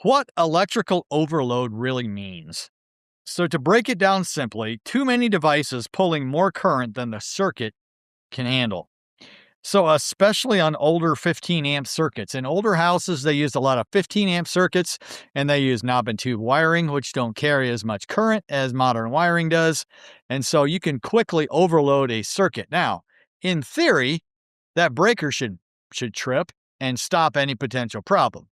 What electrical overload really means. So, to break it down simply, too many devices pulling more current than the circuit can handle. So, especially on older 15 amp circuits. In older houses, they used a lot of 15 amp circuits and they use knob and tube wiring, which don't carry as much current as modern wiring does. And so you can quickly overload a circuit. Now, in theory, that breaker should trip and stop any potential problem.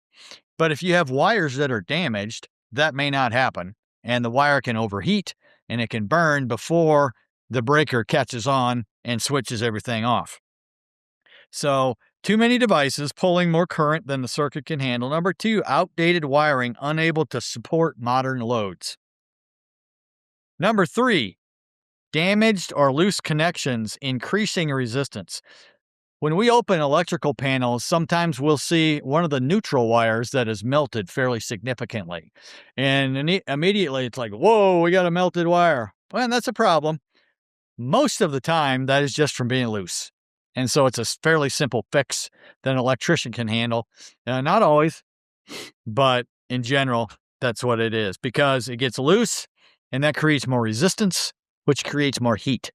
But if you have wires that are damaged, that may not happen. And the wire can overheat and it can burn before the breaker catches on and switches everything off. So, too many devices pulling more current than the circuit can handle. Number two, outdated wiring unable to support modern loads. Number three, damaged or loose connections increasing resistance. When we open electrical panels, sometimes we'll see one of the neutral wires that is melted fairly significantly. And immediately it's like, whoa, we got a melted wire. Well, that's a problem. Most of the time, that is just from being loose. And so it's a fairly simple fix that an electrician can handle. Not always, but in general, that's what it is because it gets loose and that creates more resistance, which creates more heat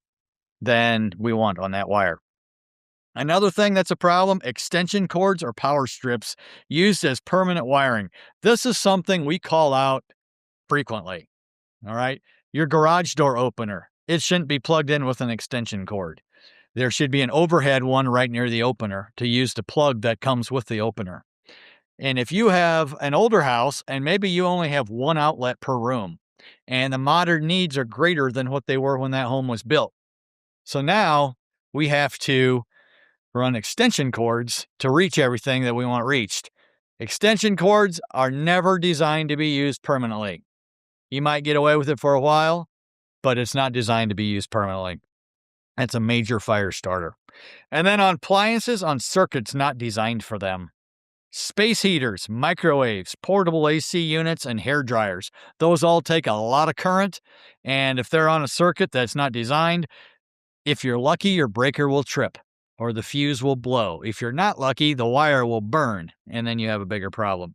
than we want on that wire. Another thing that's a problem, extension cords or power strips used as permanent wiring. This is something we call out frequently. All right. Your garage door opener, it shouldn't be plugged in with an extension cord. There should be an overhead one right near the opener to use the plug that comes with the opener. And if you have an older house and maybe you only have one outlet per room and the modern needs are greater than what they were when that home was built. So now we have to run extension cords to reach everything that we want reached. Extension cords are never designed to be used permanently. You might get away with it for a while, but it's not designed to be used permanently. That's a major fire starter. And then on appliances, on circuits not designed for them. Space heaters, microwaves, portable AC units, and hair dryers. Those all take a lot of current. And if they're on a circuit that's not designed, if you're lucky, your breaker will trip or the fuse will blow. If you're not lucky, the wire will burn, and then you have a bigger problem.